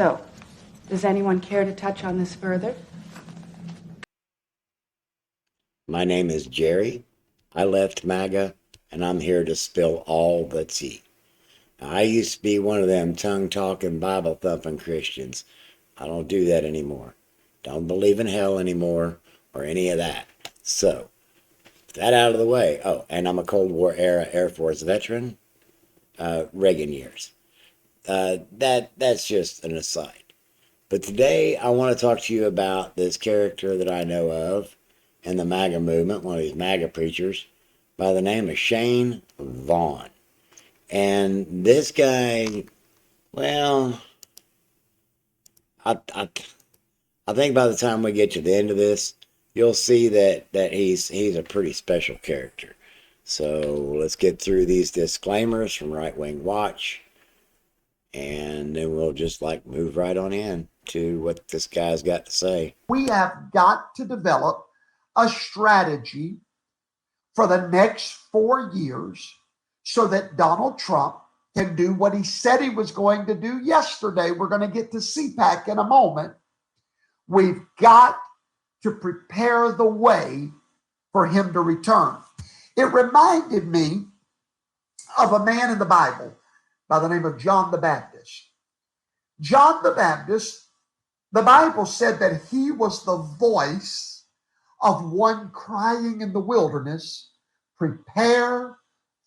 So, does anyone care to touch on this further? My name is Jerry. I left MAGA, and I'm here to spill all the tea. Now, I used to be one of them tongue-talking, Bible-thumping Christians. I don't do that anymore. Don't believe in hell anymore or any of that. So, with that out of the way. Oh, and I'm a Cold War era Air Force veteran, Reagan years. That's just an aside. But today I want to talk to you about this character that I know of in the MAGA movement, one of these MAGA preachers, by the name of Shane Vaughn. And this guy, well, I think by the time we get to the end of this, you'll see that he's a pretty special character. So let's get through these disclaimers from Right Wing Watch, and then we'll just move right on in to what this guy's got to say. We have got to develop a strategy for the next 4 years so that Donald Trump can do what he said he was going to do yesterday. We're going to get to CPAC in a moment. We've got to prepare the way for him to return. It reminded me of a man in the Bible by the name of John the Baptist. John the Baptist, the Bible said that he was the voice of one crying in the wilderness, prepare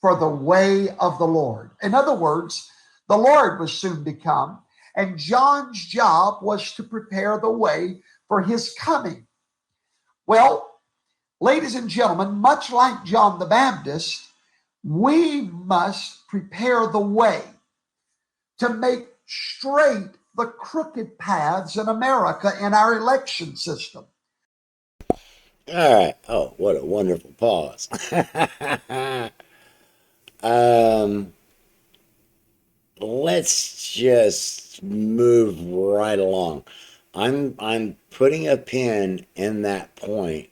for the way of the Lord. In other words, the Lord was soon to come, and John's job was to prepare the way for his coming. Well, ladies and gentlemen, much like John the Baptist, we must prepare the way to make straight the crooked paths in America in our election system. All right. Oh, what a wonderful pause. Let's just move right along. I'm putting a pin in that point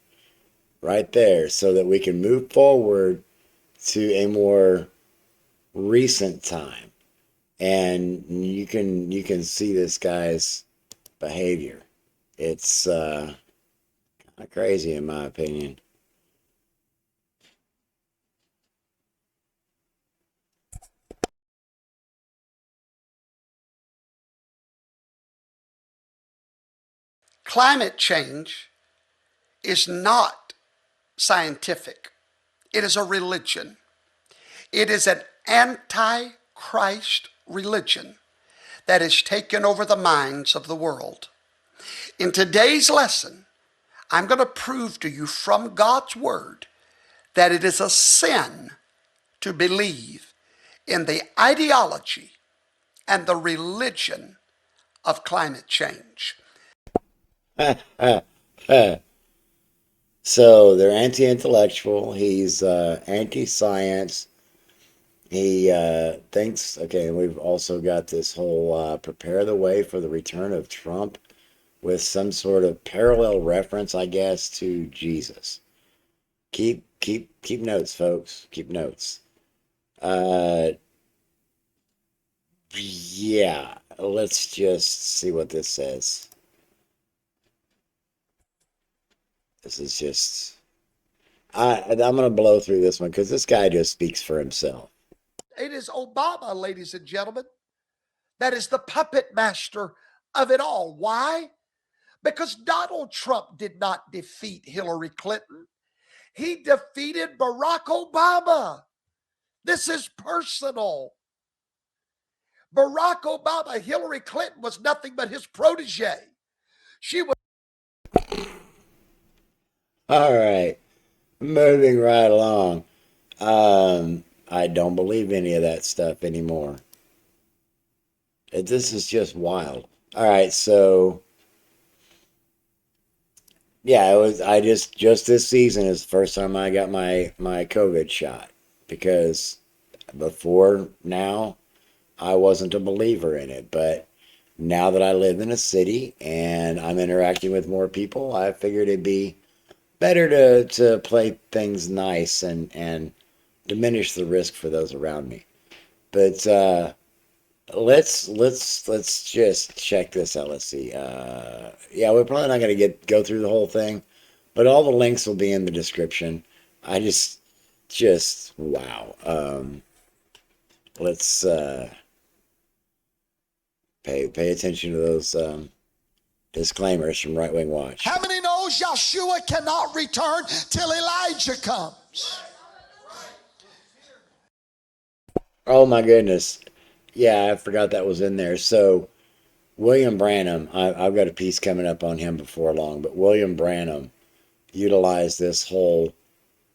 right there so that we can move forward to a more recent time. And you can see this guy's behavior. It's kind of crazy in my opinion. Climate change is not scientific. It is a religion. It is an antichrist religion that has taken over the minds of the world. In today's lesson, I'm going to prove to you from God's word that it is a sin to believe in the ideology and the religion of climate change. So they're anti-intellectual. He's anti-science. He thinks, okay, we've also got this whole prepare the way for the return of Trump with some sort of parallel reference, I guess, to Jesus. Keep notes, folks. Keep notes. Yeah, let's just see what this says. This is just, I'm going to blow through this one because this guy just speaks for himself. It is Obama, ladies and gentlemen, that is the puppet master of it all. Why? Because Donald Trump did not defeat Hillary Clinton. He defeated Barack Obama. This is personal. Barack Obama, Hillary Clinton was nothing but his protege. She was. All right, moving right along. I don't believe any of that stuff anymore. This is just wild. All right, so yeah, it was. I just this season is the first time I got my COVID shot because before now I wasn't a believer in it, but now that I live in a city and I'm interacting with more people, I figured it'd be better to play things nice and diminish the risk for those around me. But let's just check this out. Let's see. Yeah, we're probably not gonna go through the whole thing, but all the links will be in the description. I just wow. Let's pay attention to those disclaimers from Right Wing Watch. How many knows Yeshua cannot return till Elijah comes? Oh my goodness. Yeah, I forgot that was in there. So William Branham, I've got a piece coming up on him before long, but William Branham utilized this whole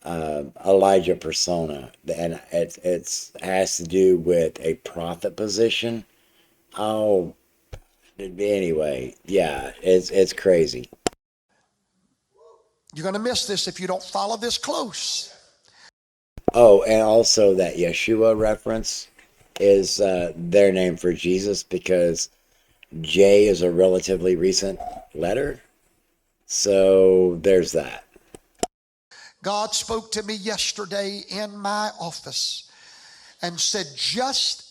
Elijah persona, and it has to do with a prophet position. Oh, anyway, yeah, it's crazy. You're going to miss this if you don't follow this close. Oh, and also that Yeshua reference is their name for Jesus, because J is a relatively recent letter. So there's that. God spoke to me yesterday in my office and said, just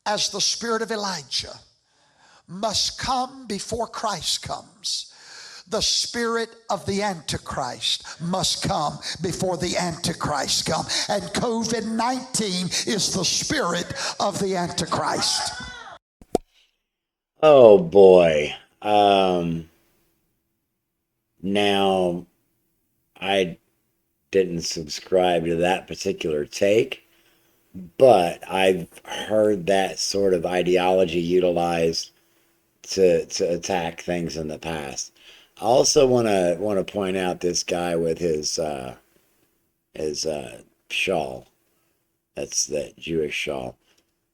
as the spirit of Elijah must come before Christ comes, the spirit of the Antichrist must come before the Antichrist comes. And COVID-19 is the spirit of the Antichrist. Oh boy. Now I didn't subscribe to that particular take, but I've heard that sort of ideology utilized to attack things in the past. I also want to point out this guy with his shawl. That's that Jewish shawl,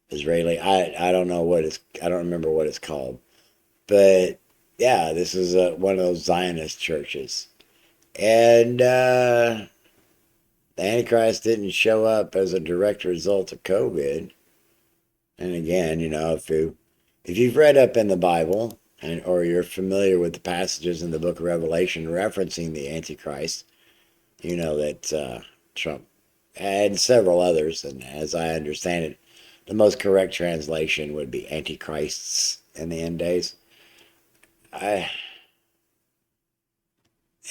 Israeli. I don't know I don't remember what it's called, but yeah, this is one of those Zionist churches, and the Antichrist didn't show up as a direct result of COVID. And again, if you've read up in the Bible, or you're familiar with the passages in the book of Revelation referencing the Antichrist, you know that Trump and several others, and as I understand it, the most correct translation would be antichrists in the end days.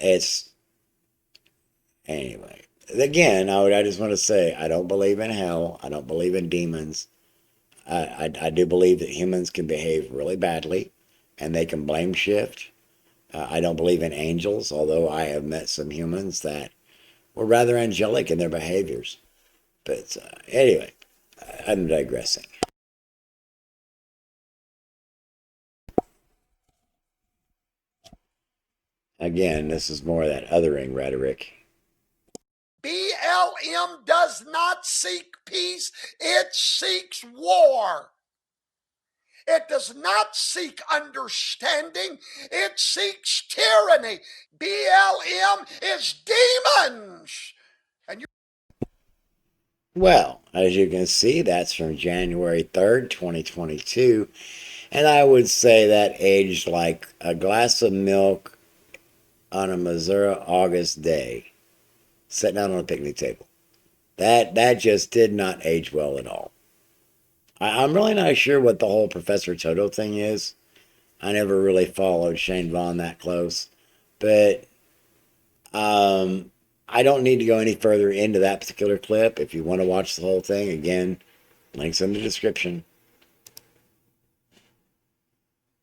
It's anyway. Again, I just want to say I don't believe in hell. I don't believe in demons. I do believe that humans can behave really badly, and they can blame shift. I don't believe in angels, although I have met some humans that were rather angelic in their behaviors. But anyway, I'm digressing. Again, this is more of that othering rhetoric. BLM does not seek peace, it seeks war. It does not seek understanding, it seeks tyranny. BLM is demons. Well, as you can see, that's from January 3rd, 2022. And I would say that aged like a glass of milk on a Missouri August day, sitting out on a picnic table. That just did not age well at all. I'm really not sure what the whole Professor Toto thing is. I never really followed Shane Vaughn that close. But I don't need to go any further into that particular clip. If you want to watch the whole thing, again, links in the description.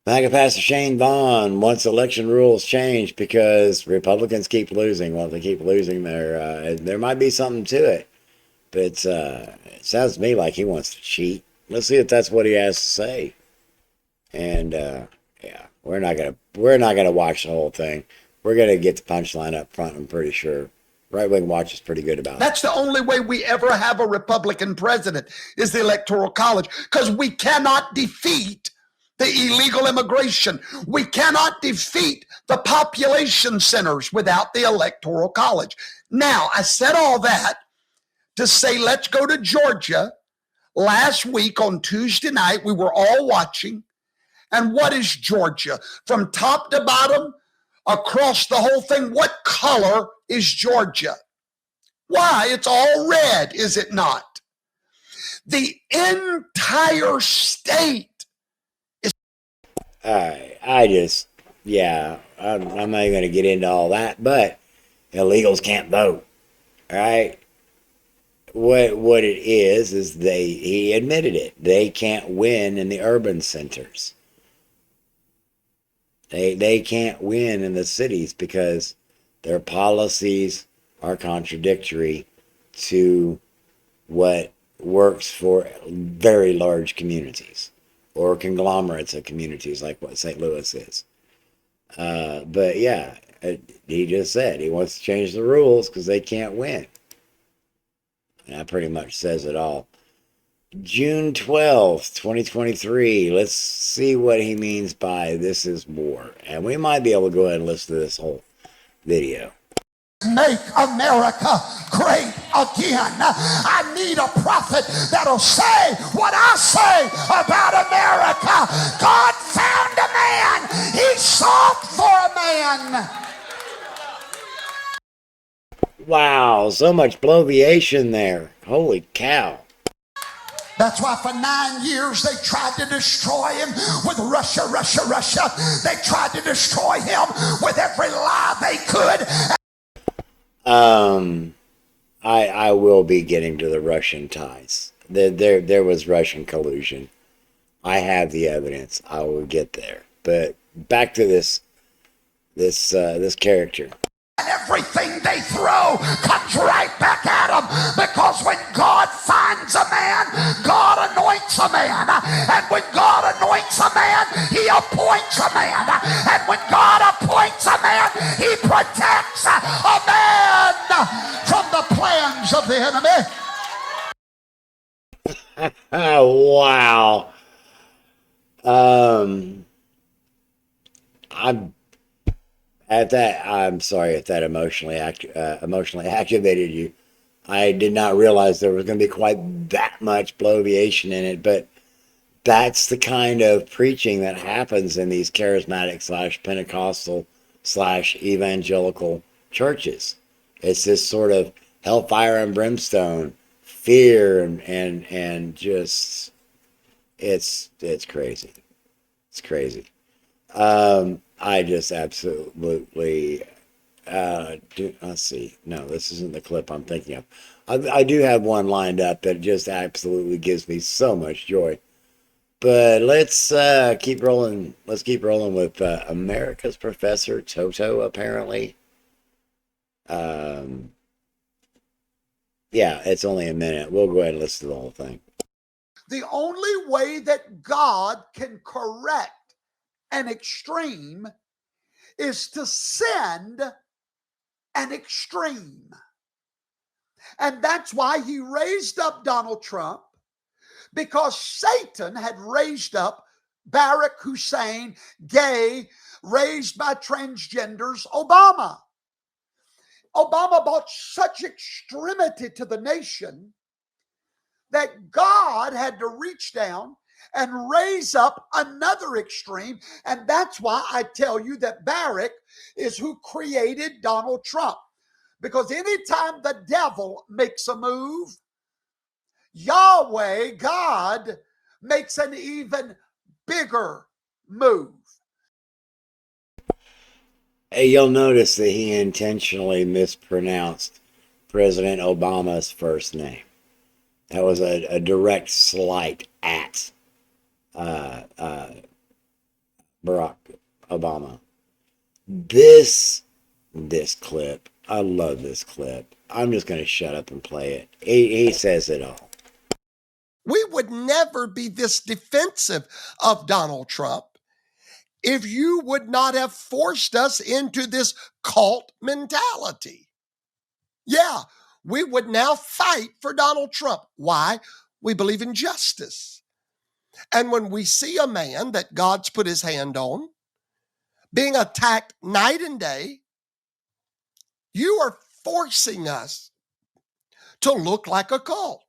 MAGA Pastor Shane Vaughn wants election rules changed because Republicans keep losing. Well, if they keep losing, there might be something to it. But it sounds to me like he wants to cheat. Let's see if that's what he has to say. And yeah, we're not gonna watch the whole thing. We're gonna get the punchline up front. I'm pretty sure. Right Wing Watch is pretty good about it. That's the only way we ever have a Republican president is the Electoral College, because we cannot defeat the illegal immigration. We cannot defeat the population centers without the Electoral College. Now, I said all that to say, let's go to Georgia. Last week on Tuesday night, we were all watching. And what is Georgia? From top to bottom, across the whole thing, what color is Georgia? Why? It's all red, is it not? The entire state is. All right, I'm not even going to get into all that, but illegals can't vote. All right, what it is he admitted it. They can't win in the urban centers. They can't win in the cities because their policies are contradictory to what works for very large communities or conglomerates of communities like what St. Louis is. But yeah, he just said he wants to change the rules because they can't win. And that pretty much says it all. June 12th, 2023. Let's see what he means by this is war. And we might be able to go ahead and listen to this whole video. Make America great again. I need a prophet that'll say what I say about America. God found a man. He sought for a man. Wow, so much bloviation there. Holy cow. That's why for 9 years they tried to destroy him with Russia. They tried to destroy him with every lie they could. I will be getting to the Russian ties. There was Russian collusion. I have the evidence. I will get there. But back to this character. And everything they throw comes right back at them, because when God finds a man, God anoints a man. And when God anoints a man, he appoints a man. And when God appoints a man, he protects a man from the plans of the enemy. Wow. I'm sorry if that emotionally activated you. I did not realize there was going to be quite that much bloviation in it, but that's the kind of preaching that happens in these charismatic / Pentecostal / evangelical churches. It's this sort of hellfire and brimstone, fear, and just it's crazy. It's crazy. I just absolutely let's see. No, this isn't the clip I'm thinking of. I do have one lined up that just absolutely gives me so much joy. But let's keep rolling. Let's keep rolling with America's Professor Toto. Apparently, yeah, it's only a minute. We'll go ahead and listen to the whole thing. The only way that God can correct an extreme is to send an extreme. And that's why he raised up Donald Trump, because Satan had raised up Barack Hussein, gay, raised by transgenders, Obama. Obama brought such extremity to the nation that God had to reach down and raise up another extreme. And that's why I tell you that Barack is who created Donald Trump. Because anytime the devil makes a move, Yahweh, God, makes an even bigger move. Hey, you'll notice that he intentionally mispronounced President Obama's first name. That was a direct slight at Barack Obama. This clip, I love this clip. I'm just going to shut up and play it. He says it all. We would never be this defensive of Donald Trump if you would not have forced us into this cult mentality. Yeah, we would now fight for Donald Trump. Why? We believe in justice. And when we see a man that God's put his hand on being attacked night and day, you are forcing us to look like a cult.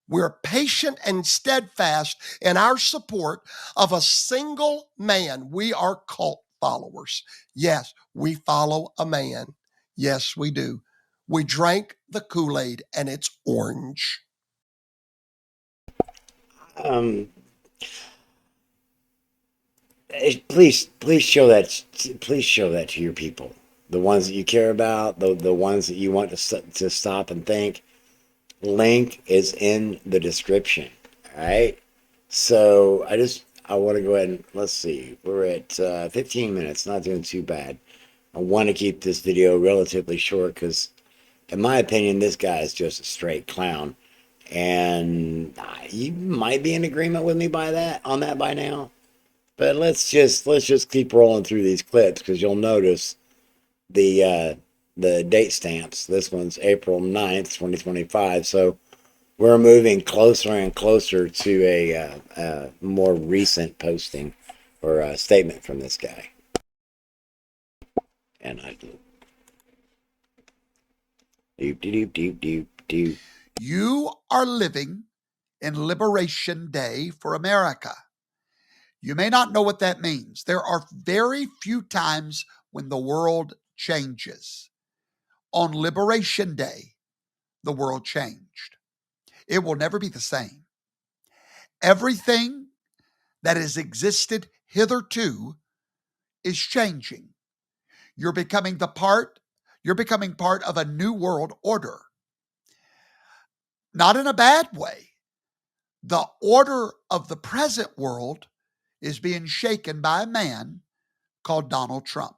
We're patient and steadfast in our support of a single man. We are cult followers. Yes, we follow a man. Yes, we do. We drank the Kool-Aid and it's orange. Um, please show that. Please show that to your people, the ones that you care about, the ones that you want to stop and think. Link is in the description. All right. So I want to go ahead and let's see. We're at 15 minutes. Not doing too bad. I want to keep this video relatively short because, in my opinion, this guy is just a straight clown. And you might be in agreement with me on that by now. But let's just keep rolling through these clips because you'll notice the date stamps. This one's April 9th, 2025. So we're moving closer and closer to a more recent posting or a statement from this guy. And I do. Doop, doop, doop, doop, doop. You are living in Liberation Day for America. You may not know what that means. There are very few times when the world changes. On Liberation Day, the world changed. It will never be the same. Everything that has existed hitherto is changing. You're becoming part of a new world order. Not in a bad way. The order of the present world is being shaken by a man called Donald Trump.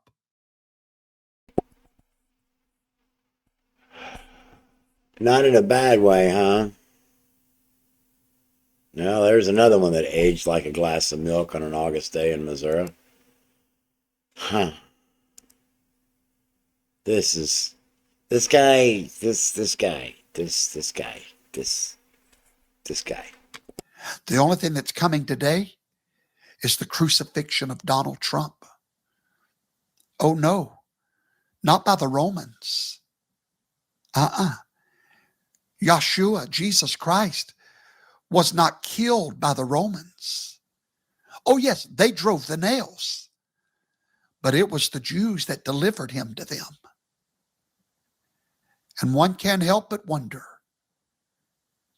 Not in a bad way, huh? No, there's another one that aged like a glass of milk on an August day in Missouri. Huh. This guy, this guy. The only thing that's coming today is the crucifixion of Donald Trump. Oh no, not by the Romans. Yeshua, Jesus Christ, was not killed by the Romans. Oh yes, they drove the nails, but it was the Jews that delivered him to them. And one can't help but wonder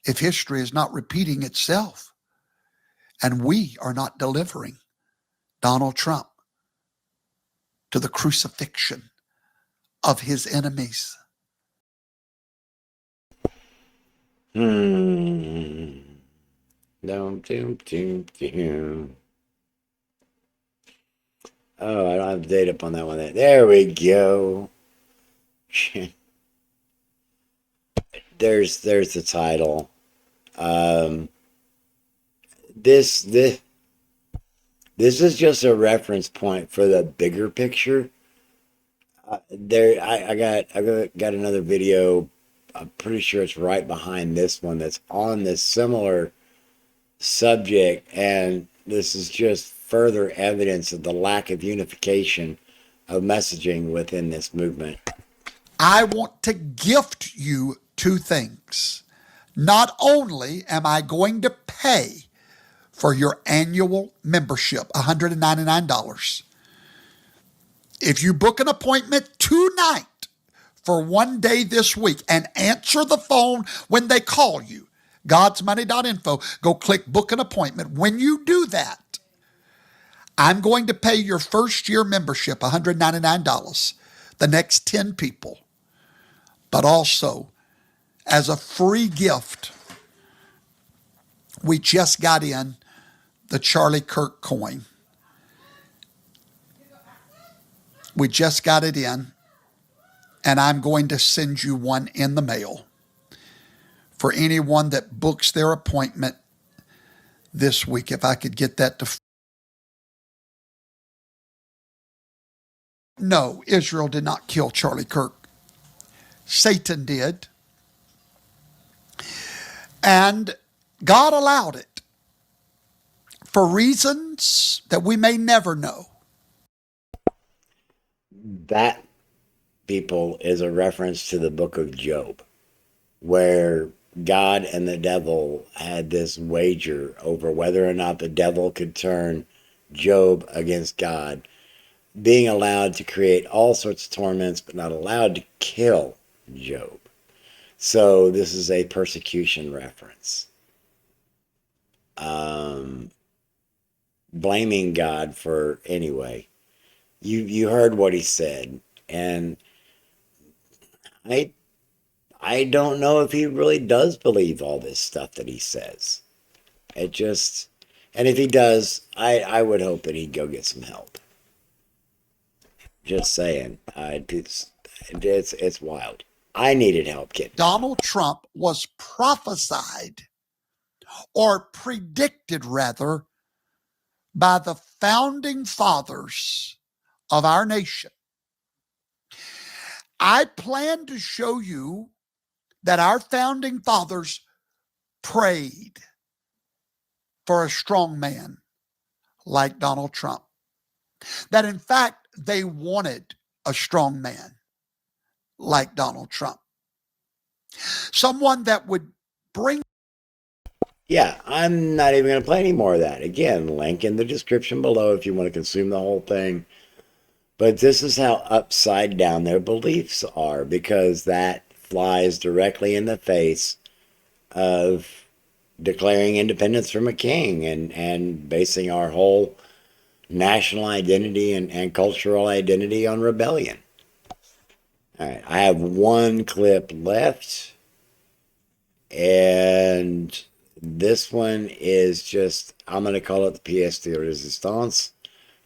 if history is not repeating itself and we are not delivering Donald Trump to the crucifixion of his enemies. Dum, dum, dum, dum. Oh, I don't have the date up on that one. There we go. There's the title. This is just a reference point for the bigger picture. I got another video. I'm pretty sure it's right behind this one that's on this similar subject, and this is just further evidence of the lack of unification of messaging within this movement. I want to gift you two things. Not only am I going to pay for your annual membership, $199, if you book an appointment tonight for one day this week and answer the phone when they call you, godsmoney.info, go click book an appointment. When you do that, I'm going to pay your first year membership $199, the next 10 people. But also, as a free gift, we just got in the Charlie Kirk coin. We just got it in, and I'm going to send you one in the mail for anyone that books their appointment this week. If I could get that to... No, Israel did not kill Charlie Kirk. Satan did. And God allowed it for reasons that we may never know. That, people, is a reference to the book of Job, where God and the devil had this wager over whether or not the devil could turn Job against God, being allowed to create all sorts of torments, but not allowed to kill Job. So this is a persecution reference. blaming God for anyway. You heard what he said, and I I don't know if he really does believe all this stuff that he says. It just, and if he does, I would hope that he'd go get some help. Just saying, it's wild. I needed help getting. Donald Trump was prophesied or predicted rather by the founding fathers of our nation. I plan to show you that our founding fathers prayed for a strong man like Donald Trump. That in fact, they wanted a strong man like Donald Trump. Someone that would bring. Yeah, I'm not even going to play any more of that. Again, link in the description below if you want to consume the whole thing. But this is how upside down their beliefs are, because that flies directly in the face of declaring independence from a king and basing our whole national identity and cultural identity on rebellion. All right, I have one clip left, and this one is just, I'm going to call it the pièce de résistance,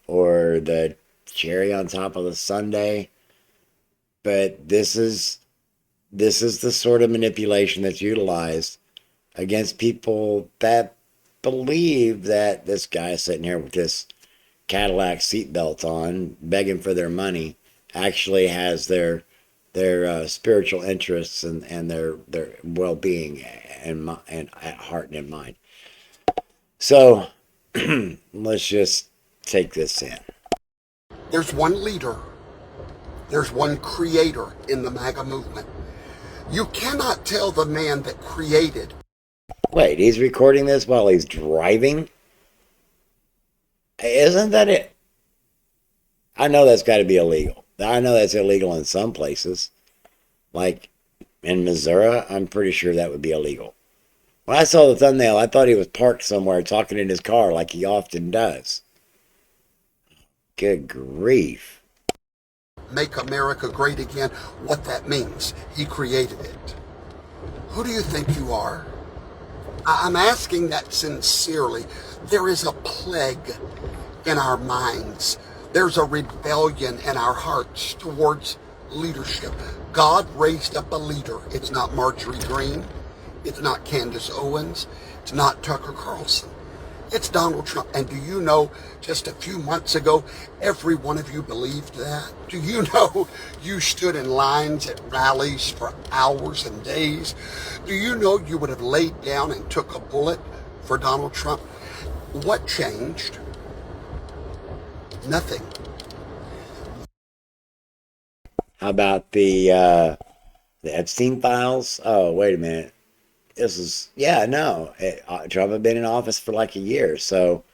or the cherry on top of the sundae. But this is the sort of manipulation that's utilized against people that believe that this guy sitting here with this Cadillac seatbelt on, begging for their money, actually has their spiritual interests and their well-being and at heart and in mind. So let's just take this in. There's one leader. There's one creator in the MAGA movement. You cannot tell the man that created. Wait, he's recording this while he's driving? Isn't that it? I know that's got to be illegal. I know that's illegal in some places. Like in Missouri, I'm pretty sure that would be illegal. When I saw the thumbnail, I thought he was parked somewhere talking in his car like he often does. Good grief. Make America great again, what that means. He created it. Who do you think you are? I'm asking that sincerely. There is a plague in our minds. There's a rebellion in our hearts towards leadership. God raised up a leader. It's not Marjorie Greene. It's not Candace Owens. It's not Tucker Carlson. It's Donald Trump. And do you know, just a few months ago, every one of you believed that? Do you know you stood in lines at rallies for hours and days? Do you know you would have laid down and took a bullet for Donald Trump? What changed? Nothing. How about the Epstein files? Oh, wait a minute. This is, yeah, no. Trump had been in office for like a year. So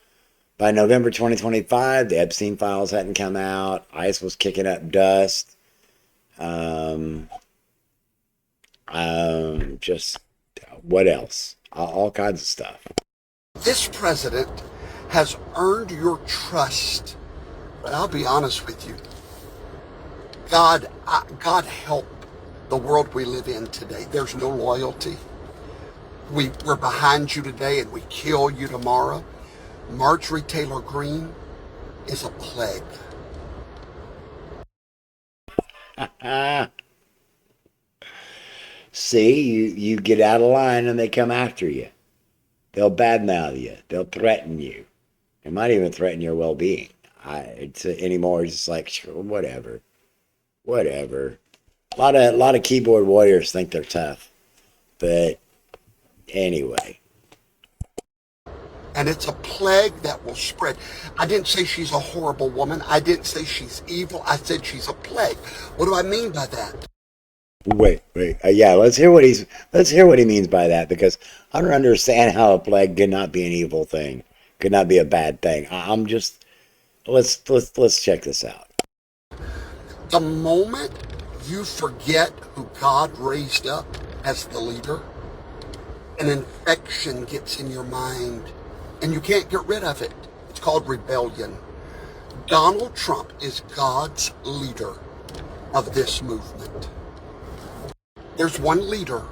by November 2025, the Epstein files hadn't come out. ICE was kicking up dust. Just what else? All kinds of stuff. This president has earned your trust. But I'll be honest with you. God help the world we live in today. There's no loyalty. We're behind you today and we kill you tomorrow. Marjorie Taylor Greene is a plague. See, you get out of line and they come after you. They'll badmouth you. They'll threaten you. They might even threaten your well-being. Anymore, it's just like, sure, whatever. A lot of keyboard warriors think they're tough, but anyway. And it's a plague that will spread. I didn't say she's a horrible woman. I didn't say she's evil. I said she's a plague. What do I mean by that? Wait. Yeah, let's hear what he means by that, because I don't understand how a plague could not be an evil thing, could not be a bad thing. I'm just let's check this out. The moment you forget who God raised up as the leader, an infection gets in your mind and you can't get rid of it. It's called rebellion. Donald Trump is God's leader of this movement. There's one leader.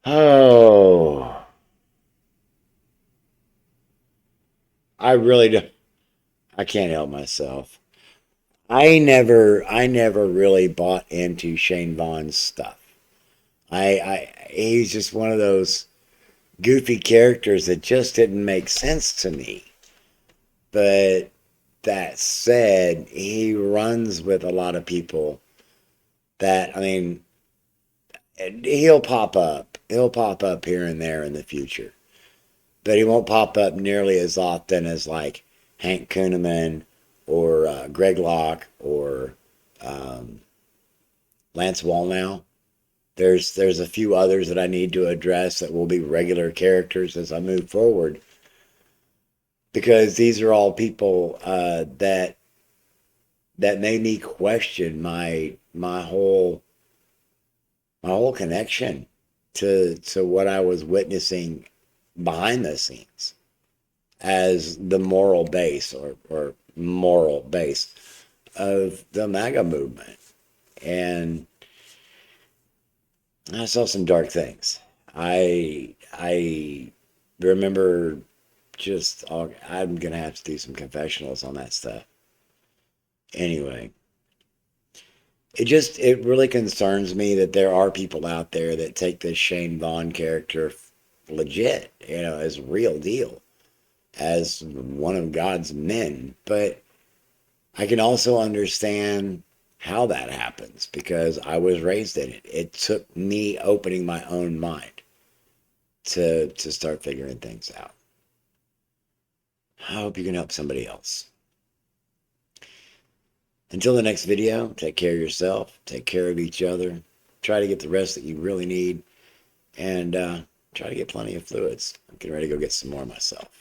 Oh, I really don't. I can't help myself. I never really bought into Shane Vaughn's stuff. He's just one of those goofy characters that just didn't make sense to me. But that said, he runs with a lot of people that, I mean, he'll pop up. He'll pop up here and there in the future. But he won't pop up nearly as often as like Hank Kuhneman or Greg Locke or um, Lance Wallnau. There's a few others that I need to address that will be regular characters as I move forward, because these are all people that made me question my whole connection to what I was witnessing behind the scenes as the moral base or moral base of the MAGA movement. And I saw some dark things. I remember I'm gonna have to do some confessionals on that stuff. Anyway, it really concerns me that there are people out there that take this Shane Vaughn character legit, as real deal, as one of God's men. But I can also understand how that happens because I was raised in it. It took me opening my own mind to start figuring things out. I hope you can help somebody else. Until the next video, take care of yourself, take care of each other, try to get the rest that you really need, and try to get plenty of fluids. I'm getting ready to go get some more myself.